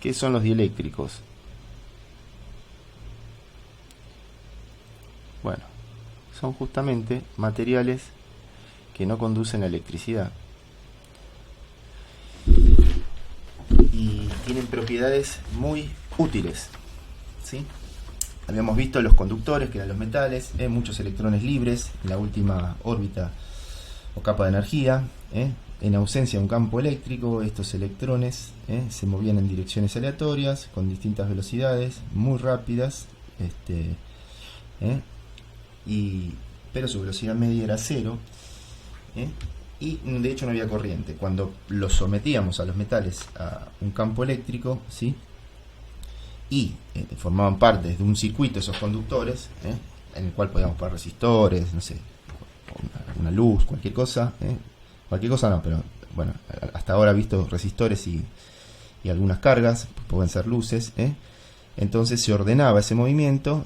¿Qué son los dieléctricos? Bueno, son justamente materiales que no conducen la electricidad y tienen propiedades muy útiles, ¿sí? Habíamos visto los conductores, que eran los metales, muchos electrones libres en la última órbita o capa de energía. En ausencia de un campo eléctrico, estos electrones se movían en direcciones aleatorias, con distintas velocidades, muy rápidas, pero su velocidad media era cero, y de hecho no había corriente. Cuando los sometíamos a los metales a un campo eléctrico, ¿sí? Y formaban parte de un circuito esos conductores, en el cual podíamos poner resistores, no sé, una luz, cualquier cosa, cualquier cosa no, pero bueno, hasta ahora he visto resistores y algunas cargas, pueden ser luces, entonces se ordenaba ese movimiento,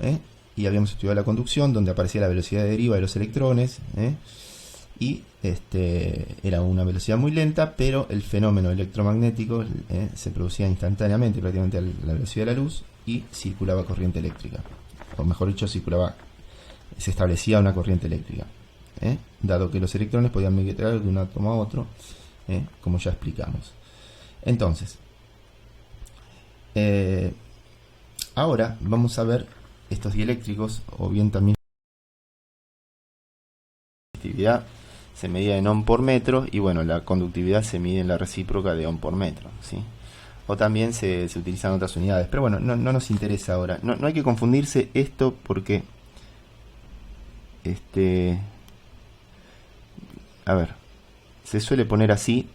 y habíamos estudiado la conducción, donde aparecía la velocidad de deriva de los electrones, y era una velocidad muy lenta, pero el fenómeno electromagnético se producía instantáneamente, prácticamente a la velocidad de la luz, y circulaba corriente eléctrica, o mejor dicho, se establecía una corriente eléctrica, dado que los electrones podían migrar de un átomo a otro, como ya explicamos. Entonces, ahora vamos a ver estos dieléctricos, o bien también la conductividad se medía en ohm por metro, y bueno, la conductividad se mide en la recíproca de ohm por metro, ¿sí? O también se utilizan otras unidades, pero bueno, no nos interesa ahora. No hay que confundirse esto, porque a ver, se suele poner así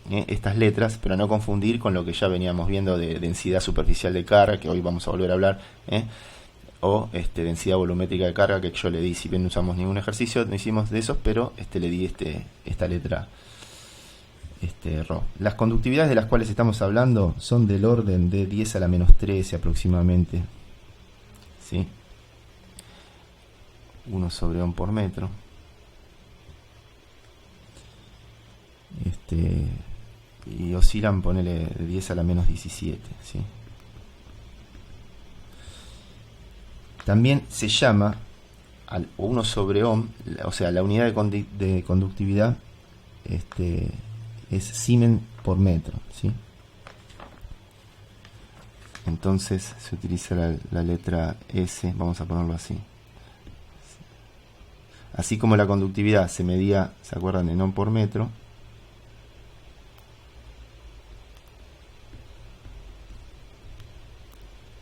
estas letras, pero no confundir con lo que ya veníamos viendo de densidad superficial de carga, que hoy vamos a volver a hablar, o densidad volumétrica de carga, que yo le di, si bien no usamos ningún ejercicio, no hicimos de esos, pero le di esta letra ρ. Las conductividades de las cuales estamos hablando son del orden de 10 a la menos 13 aproximadamente, ¿sí? 1 sobre ohm por metro. Y oscilan, ponele, de 10 a la menos 17, ¿sí? También se llama 1 sobre ohm, o sea, la unidad de conductividad es Siemens por metro, ¿sí? Entonces se utiliza la letra S, vamos a ponerlo así. Así como la conductividad se medía, ¿se acuerdan?, en ohm por metro,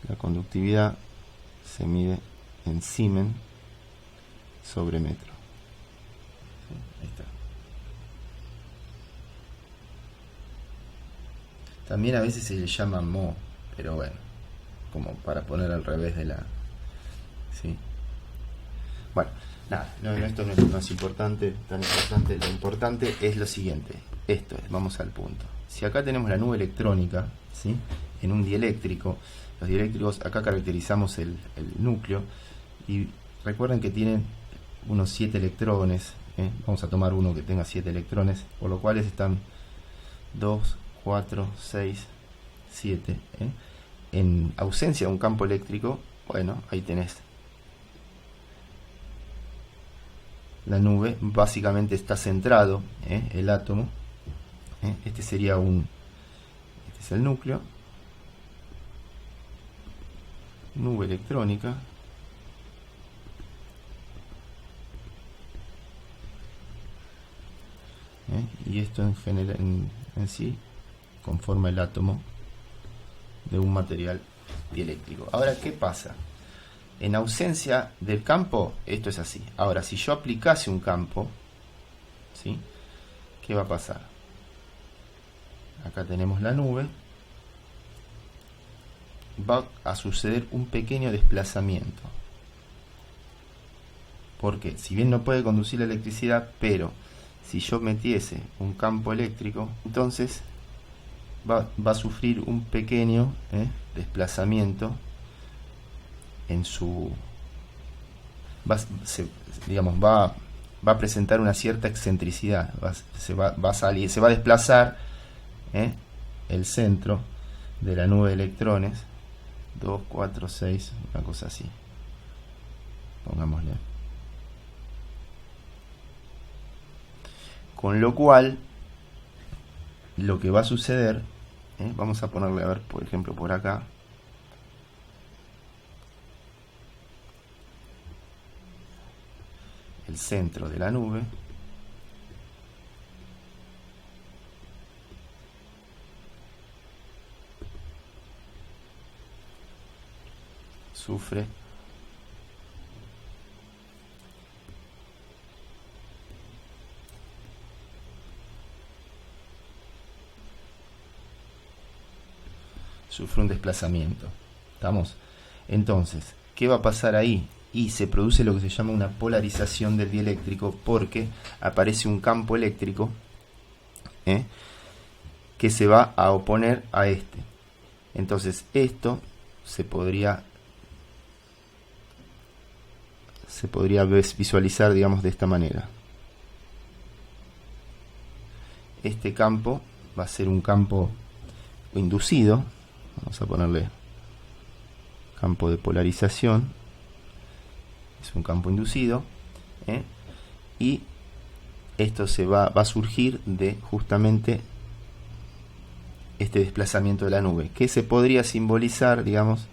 la conductividad se mide en Siemens sobre metro. Ahí está. También a veces se le llama mho, pero bueno, como para poner al revés de la... ¿sí? Bueno, nada, esto no es importante, tan importante. Lo importante es lo siguiente. Esto es, vamos al punto. Si acá tenemos la nube electrónica, ¿sí?, en un dieléctrico, los dieléctricos, acá caracterizamos el núcleo, y recuerden que tienen unos 7 electrones, vamos a tomar uno que tenga 7 electrones, por lo cual están 2, 4, 6, 7. En ausencia de un campo eléctrico, bueno, ahí tenés la nube, básicamente está centrado el átomo. Este es el núcleo, nube electrónica, y esto en general en sí conforma el átomo de un material dieléctrico. Ahora, ¿qué pasa? En ausencia del campo, esto es así. Ahora, si yo aplicase un campo, ¿sí?, ¿qué va a pasar? Acá tenemos la nube. Va a suceder un pequeño desplazamiento. Porque, si bien no puede conducir la electricidad, pero si yo metiese un campo eléctrico, entonces va a sufrir un pequeño desplazamiento en su... va a presentar una cierta excentricidad, se va a desplazar el centro de la nube de electrones, 2, 4, 6, una cosa así, pongámosle. Con lo cual, lo que va a suceder, vamos a ponerle, a ver, por ejemplo, por acá, el centro de la nube, sufre un desplazamiento. ¿Estamos? Entonces, ¿qué va a pasar ahí? Y se produce lo que se llama una polarización del dieléctrico, porque aparece un campo eléctrico que se va a oponer a este. Entonces esto se podría visualizar, digamos, de esta manera. Este campo va a ser un campo inducido, vamos a ponerle campo de polarización, es un campo inducido, y esto va a surgir de justamente este desplazamiento de la nube, que se podría simbolizar, digamos,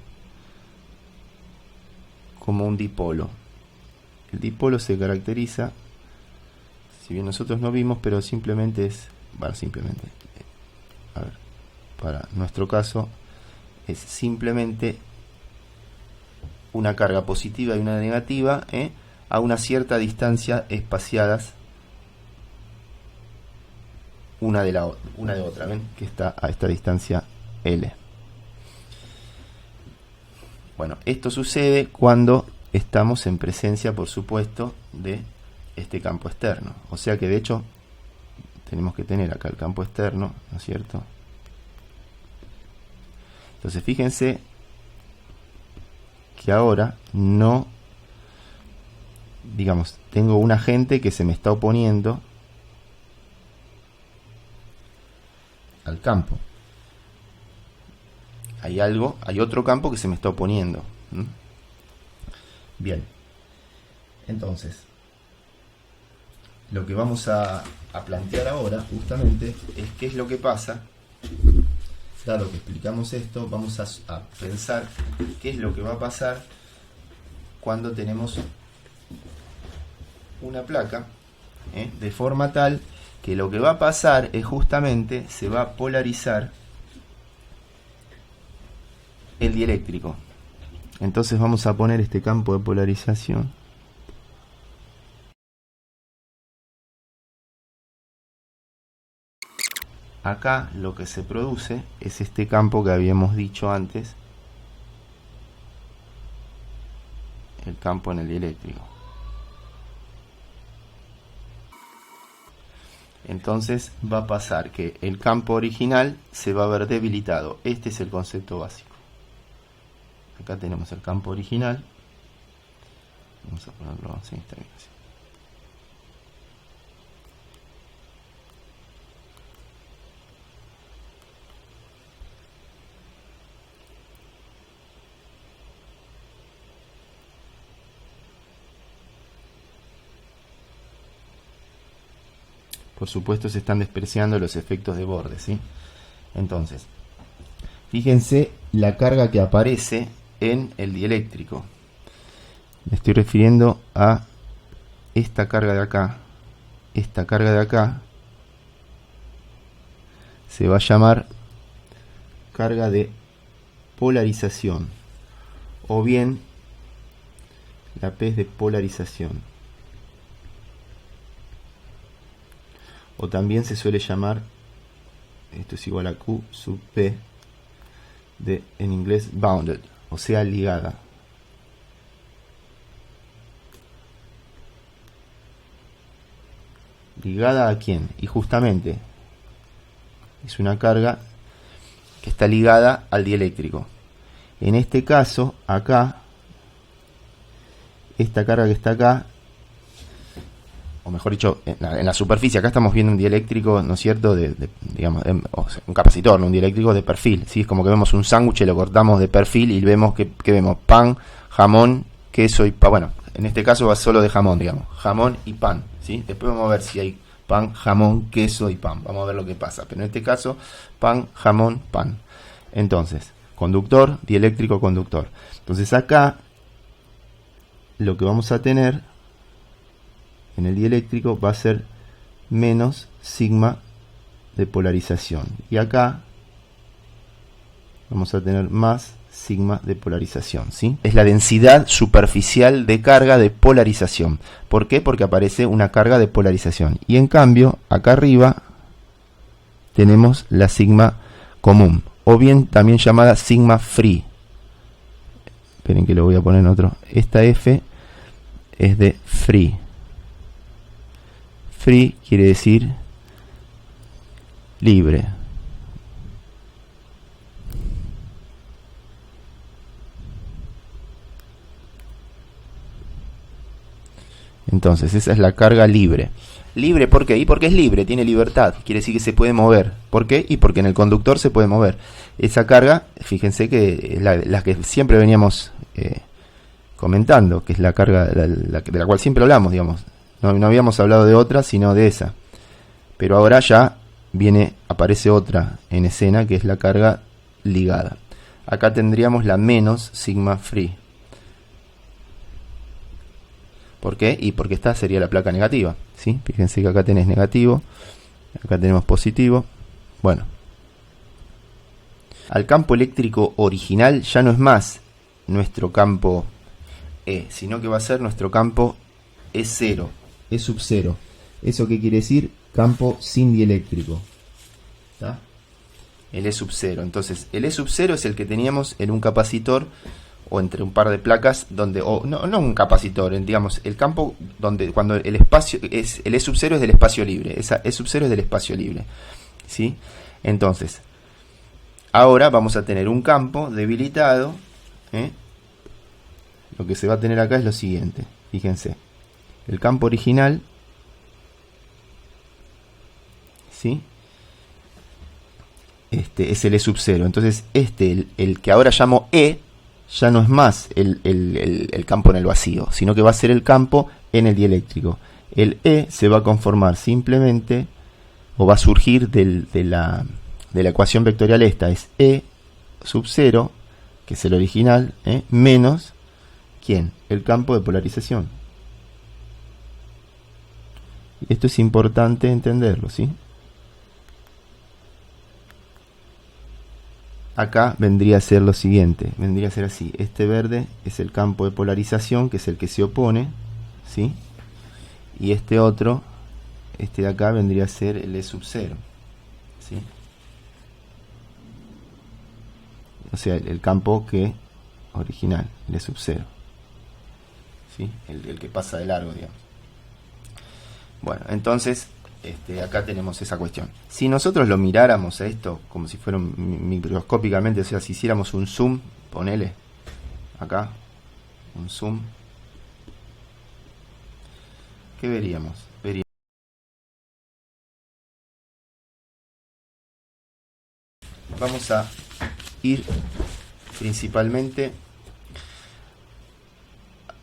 como un dipolo. El dipolo se caracteriza, si bien nosotros no vimos, pero simplemente es, bueno, simplemente, a ver, para nuestro caso, es simplemente una carga positiva y una negativa a una cierta distancia espaciadas una de otra, ¿ven? Que está a esta distancia L. Bueno, esto sucede cuando estamos en presencia, por supuesto, de este campo externo. O sea que de hecho tenemos que tener acá el campo externo, ¿no es cierto? Entonces fíjense que ahora no, digamos, tengo un agente que se me está oponiendo al campo. Hay otro campo que se me está oponiendo. Bien, entonces lo que vamos a plantear ahora justamente es qué es lo que pasa. Dado que explicamos esto, vamos a pensar qué es lo que va a pasar cuando tenemos una placa de forma tal que lo que va a pasar es justamente se va a polarizar el dieléctrico. Entonces vamos a poner este campo de polarización. Acá lo que se produce es este campo que habíamos dicho antes, el campo en el dieléctrico. Entonces va a pasar que el campo original se va a ver debilitado. Este es el concepto básico. Acá tenemos el campo original. Vamos a ponerlo así, está bien así. Por supuesto se están despreciando los efectos de borde, ¿sí? Entonces, fíjense la carga que aparece en el dieléctrico. Me estoy refiriendo a esta carga de acá. Esta carga de acá se va a llamar carga de polarización, o bien la P es de polarización, o también se suele llamar, esto es igual a Q sub P, en inglés bounded, o sea, ligada. ¿Ligada a quién? Y justamente es una carga que está ligada al dieléctrico. En este caso, acá, esta carga que está acá o mejor dicho, en la superficie. Acá estamos viendo un dieléctrico, ¿no es cierto?, digamos, o sea, un capacitor, no un dieléctrico de perfil, ¿sí? Es como que vemos un sándwich, lo cortamos de perfil y vemos que vemos pan, jamón, queso y pan. Bueno, en este caso va solo de jamón, digamos, jamón y pan, ¿sí? Después vamos a ver si hay pan, jamón, queso y pan. Vamos a ver lo que pasa. Pero en este caso, pan, jamón, pan. Entonces, conductor, dieléctrico, conductor. Entonces acá lo que vamos a tener en el dieléctrico va a ser menos sigma de polarización. Y acá vamos a tener más sigma de polarización, ¿sí? Es la densidad superficial de carga de polarización. ¿Por qué? Porque aparece una carga de polarización. Y en cambio, acá arriba tenemos la sigma común, o bien también llamada sigma free. Esperen que lo voy a poner en otro. Esta F es de free. Free quiere decir libre. Entonces, esa es la carga libre. ¿Libre por qué? Y porque es libre, tiene libertad. Quiere decir que se puede mover. ¿Por qué? Y porque en el conductor se puede mover. Esa carga, fíjense que la que siempre veníamos comentando, que es la carga de la cual siempre hablamos, digamos. No habíamos hablado de otra, sino de esa. Pero ahora ya aparece otra en escena, que es la carga ligada. Acá tendríamos la menos sigma free. ¿Por qué? Y porque esta sería la placa negativa, ¿sí? Fíjense que acá tenés negativo, acá tenemos positivo. Bueno, al campo eléctrico original ya no es más nuestro campo E, sino que va a ser nuestro campo E0, E sub 0. ¿Eso qué quiere decir? Campo sin dieléctrico. ¿Está? El E sub 0. Entonces, el E sub 0 es el que teníamos en un capacitor o entre un par de placas donde, o no un capacitor, digamos, el campo donde cuando el espacio es el E sub 0 es del espacio libre, esa E sub 0 es del espacio libre, ¿sí? Entonces, ahora vamos a tener un campo debilitado, ¿eh? Lo que se va a tener acá es lo siguiente, fíjense, el campo original, ¿sí? Este es el E sub 0, entonces el que ahora llamo E, ya no es más el campo en el vacío, sino que va a ser el campo en el dieléctrico. El E se va a conformar simplemente, o va a surgir de la ecuación vectorial esta, es E sub 0, que es el original, menos, ¿quién? El campo de polarización. Y esto es importante entenderlo, ¿sí? Acá vendría a ser lo siguiente, vendría a ser así, este verde es el campo de polarización, que es el que se opone, ¿sí? Y este otro, este de acá vendría a ser el E sub 0, ¿sí? O sea, el campo que original, el E sub 0, ¿sí? El que pasa de largo, digamos. Bueno, entonces acá tenemos esa cuestión. Si nosotros lo miráramos a esto como si fuera microscópicamente, o sea, si hiciéramos un zoom, ponele acá, un zoom, ¿qué veríamos? Vamos a ir principalmente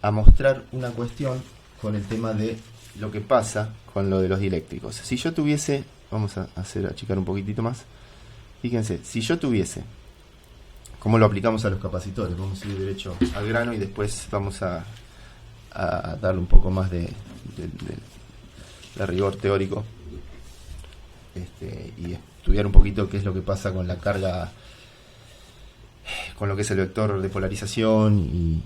a mostrar una cuestión con el tema de lo que pasa con lo de los dieléctricos. Si yo tuviese, vamos a achicar un poquitito más, fíjense, si yo tuviese, ¿cómo lo aplicamos a los capacitores? Vamos a ir derecho al grano y después vamos a darle un poco más de rigor teórico, y estudiar un poquito qué es lo que pasa con la carga, con lo que es el vector de polarización y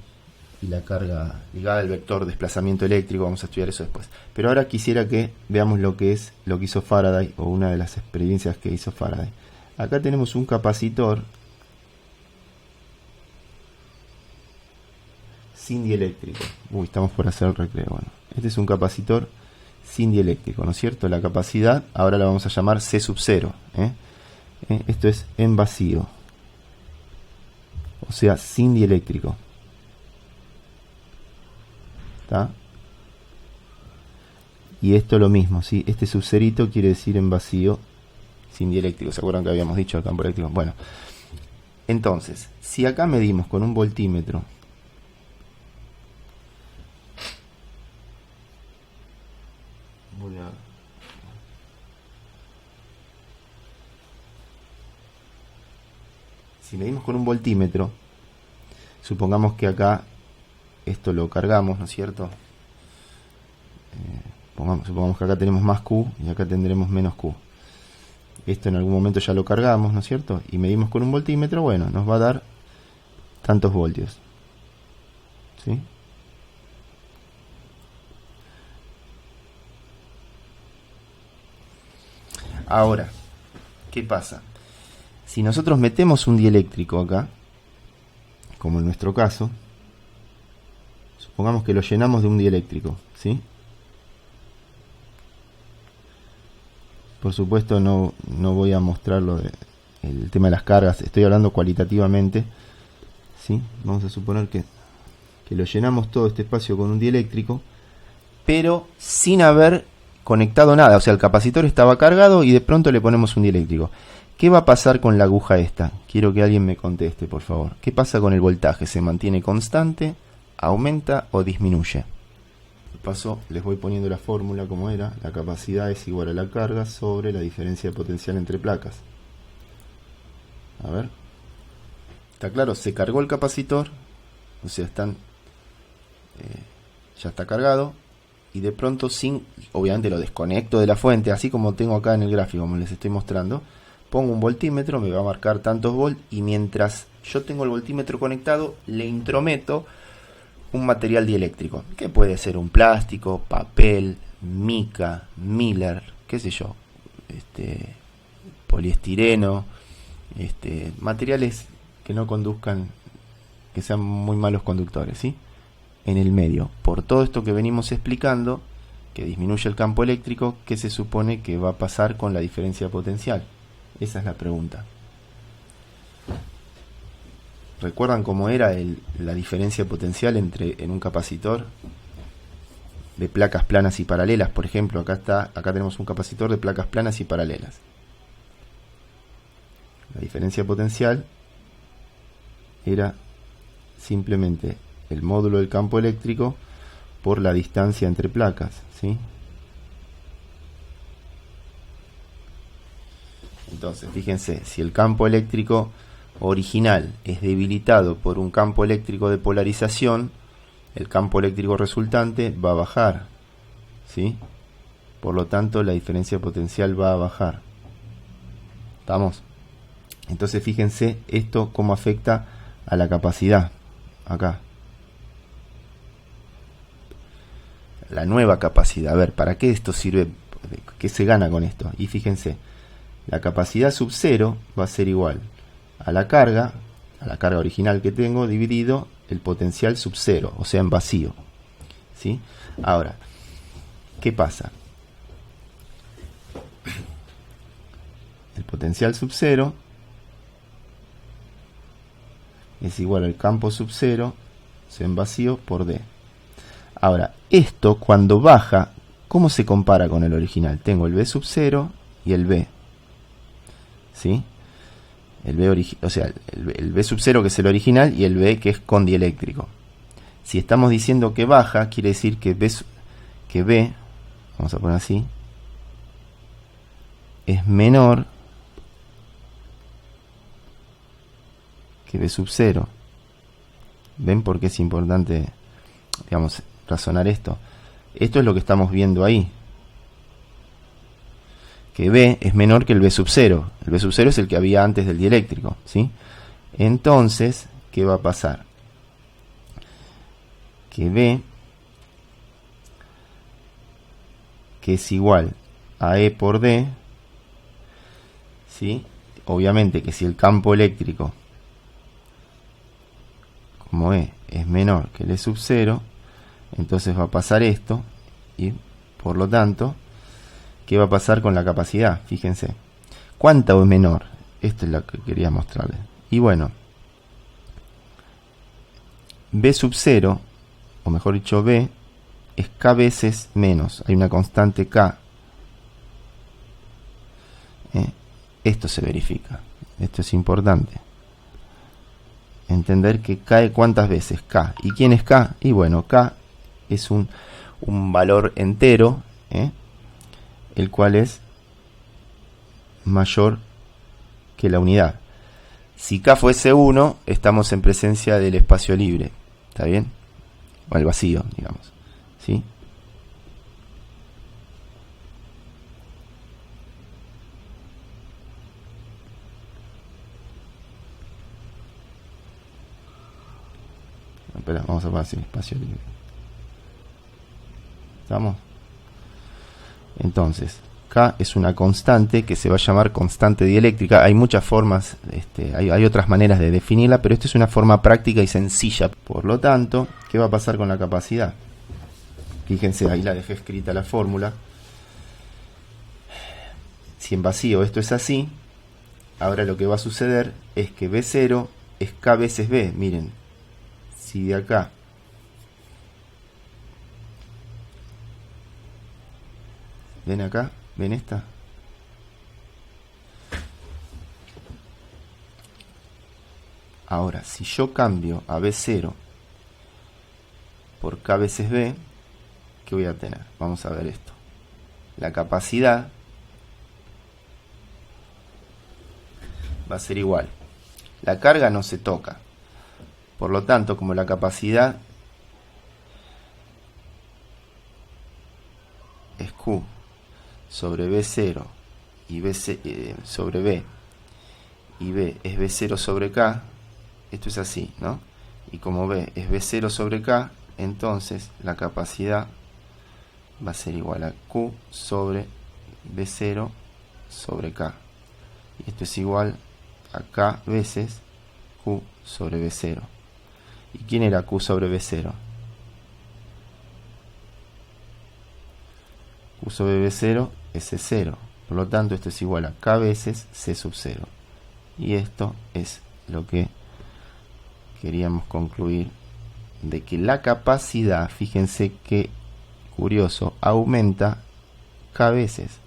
la carga ligada al vector de desplazamiento eléctrico. Vamos a estudiar eso después. Pero ahora quisiera que veamos lo que hizo Faraday, o una de las experiencias que hizo Faraday. Acá tenemos un capacitor sin dieléctrico. Uy, estamos por hacer el recreo. Bueno, este es un capacitor sin dieléctrico, ¿no es cierto? La capacidad ahora la vamos a llamar C sub 0. Esto es en vacío, o sea, sin dieléctrico. ¿Está? Y esto lo mismo, ¿sí? Este subcerito quiere decir en vacío, sin dieléctrico. ¿Se acuerdan que habíamos dicho el campo eléctrico? Bueno, entonces, si acá medimos con un voltímetro, si medimos con un voltímetro, supongamos que acá esto lo cargamos, ¿no es cierto? Supongamos que acá tenemos más Q y acá tendremos menos Q. Esto en algún momento ya lo cargamos, ¿no es cierto? Y medimos con un voltímetro, bueno, nos va a dar tantos voltios. ¿Sí? Ahora, ¿qué pasa? Si nosotros metemos un dieléctrico acá, como en nuestro caso, supongamos que lo llenamos de un dieléctrico, ¿sí? Por supuesto no voy a mostrarlo el tema de las cargas, estoy hablando cualitativamente, ¿sí? Vamos a suponer que lo llenamos todo este espacio con un dieléctrico, pero sin haber conectado nada, o sea, el capacitor estaba cargado y de pronto le ponemos un dieléctrico. ¿Qué va a pasar con la aguja esta? Quiero que alguien me conteste, por favor. ¿Qué pasa con el voltaje? ¿Se mantiene constante, aumenta o disminuye? De paso, les voy poniendo la fórmula como era. La capacidad es igual a la carga sobre la diferencia de potencial entre placas. A ver. ¿Está claro? Se cargó el capacitor, o sea, ya está cargado. Y de pronto, obviamente lo desconecto de la fuente, así como tengo acá en el gráfico, como les estoy mostrando. Pongo un voltímetro, me va a marcar tantos volts y mientras yo tengo el voltímetro conectado, le intrometo un material dieléctrico, que puede ser un plástico, papel, mica, Miller, qué sé yo, poliestireno, materiales que no conduzcan, que sean muy malos conductores, ¿sí? En el medio, por todo esto que venimos explicando, que disminuye el campo eléctrico, ¿qué se supone que va a pasar con la diferencia potencial? Esa es la pregunta. ¿Recuerdan cómo era la diferencia potencial en un capacitor de placas planas y paralelas? Por ejemplo, acá tenemos un capacitor de placas planas y paralelas. La diferencia potencial era simplemente el módulo del campo eléctrico por la distancia entre placas, ¿sí? Entonces, fíjense, si el campo eléctrico original es debilitado por un campo eléctrico de polarización, el campo eléctrico resultante va a bajar, ¿sí? Por lo tanto, la diferencia potencial va a bajar. ¿Estamos? Entonces, fíjense esto cómo afecta a la capacidad. Acá. La nueva capacidad. A ver, ¿para qué esto sirve? ¿Qué se gana con esto? Y fíjense. La capacidad sub 0 va a ser igual a la carga original que tengo, dividido el potencial sub 0, o sea, en vacío. ¿Sí? Ahora, ¿qué pasa? El potencial sub 0 es igual al campo sub 0, o sea, en vacío, por D. Ahora, esto cuando baja, ¿cómo se compara con el original? Tengo el B sub 0 y el B. ¿Sí? El B sub 0 que es el original y el B que es con dieléctrico. Si estamos diciendo que baja, quiere decir que B, vamos a poner así, es menor que B sub 0. ¿Ven por qué es importante, digamos, razonar esto? Esto es lo que estamos viendo ahí. Que B es menor que el B sub 0. El B sub 0 es el que había antes del dieléctrico, ¿sí? Entonces, ¿qué va a pasar? Que B, que es igual a E por D, ¿sí? Obviamente que si el campo eléctrico, como E es menor que el E sub 0, entonces va a pasar esto, y por lo tanto, ¿qué va a pasar con la capacidad? Fíjense. ¿Cuánta o es menor? Esta es la que quería mostrarles. Y bueno, B sub 0, o mejor dicho B, es K veces menos. Hay una constante K. Esto se verifica. Esto es importante. Entender que cae cuántas veces K. ¿Y quién es K? Y bueno, K es un valor entero, el cual es mayor que la unidad. Si K fuese 1, estamos en presencia del espacio libre. ¿Está bien? O el vacío, digamos. ¿Sí? Espera, vamos a poner así, espacio libre. ¿Estamos? Entonces, K es una constante que se va a llamar constante dieléctrica. Hay muchas formas, hay otras maneras de definirla, pero esta es una forma práctica y sencilla. Por lo tanto, ¿qué va a pasar con la capacidad? Fíjense, ahí la dejé escrita la fórmula. Si en vacío esto es así, ahora lo que va a suceder es que B0 es K veces B. Miren, si de acá ven acá, ven esta, ahora si yo cambio a B0 por K veces B, ¿qué voy a tener? Vamos a ver esto. La capacidad va a ser igual. La carga no se toca. Por lo tanto, como la capacidad es Q sobre B0 y B sobre B, y B es B0 sobre K, esto es así, ¿no? Y como B es B0 sobre K, entonces la capacidad va a ser igual a Q sobre B0 sobre K. Y esto es igual a K veces Q sobre B0. ¿Y quién era Q sobre B0? Q sobre B0 es C0. Por lo tanto, esto es igual a K veces C sub 0. Y esto es lo que queríamos concluir, de que la capacidad, fíjense que curioso, aumenta K veces.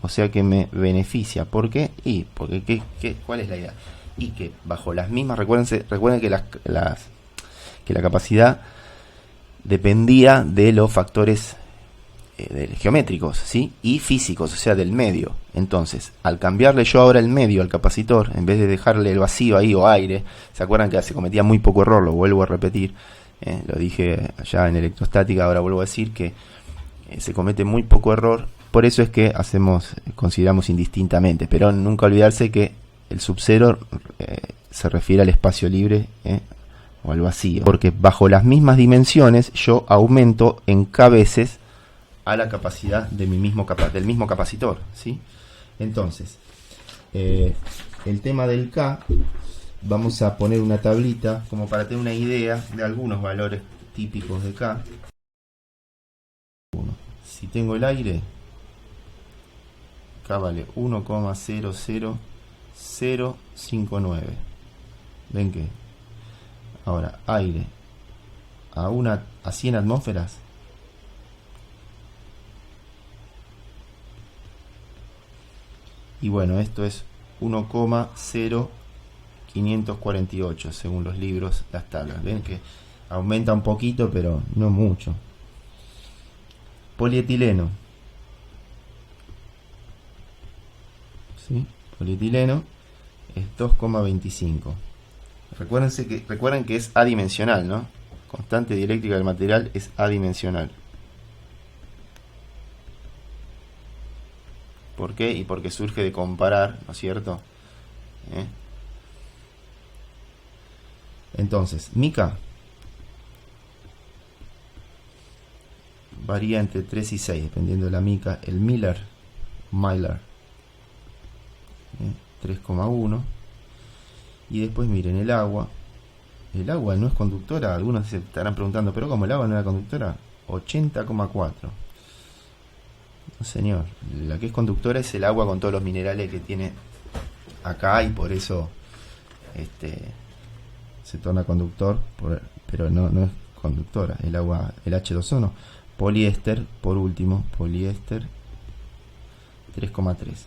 O sea que me beneficia. ¿Por qué? Y porque ¿cuál es la idea? Y que bajo las mismas, recuerden que la capacidad dependía de los factores geométricos, ¿sí? Y físicos, o sea, del medio. Entonces, al cambiarle yo ahora el medio al capacitor, en vez de dejarle el vacío ahí o aire, ¿se acuerdan que se cometía muy poco error? Lo vuelvo a repetir, lo dije allá en electrostática, ahora vuelvo a decir que se comete muy poco error. Por eso es que consideramos indistintamente, pero nunca olvidarse que el sub-0 se refiere al espacio libre, o al vacío, porque bajo las mismas dimensiones yo aumento en K veces a la capacidad de del mismo capacitor, ¿sí? Entonces, el tema del K, vamos a poner una tablita como para tener una idea de algunos valores típicos de K. Si tengo el aire, K vale 1,00059. ¿Ven que? Ahora, aire a 100 atmósferas, y bueno, esto es 1,0548 según los libros, las tablas. Ven que aumenta un poquito, pero no mucho. Polietileno, ¿sí? Polietileno es 2,25. Recuerden que es adimensional, ¿no? Constante dieléctrica del material es adimensional. ¿Por qué? Y porque surge de comparar, ¿no es cierto? Entonces, mica varía entre 3 y 6, dependiendo de la mica. El Mylar 3,1. Y después miren el agua. El agua no es conductora. Algunos se estarán preguntando, ¿pero cómo el agua no era conductora? 80,4. No, señor. La que es conductora es el agua con todos los minerales que tiene acá, y por eso se torna conductor, pero no es conductora, el agua, el H2O no. Poliéster, por último, poliéster 3,3.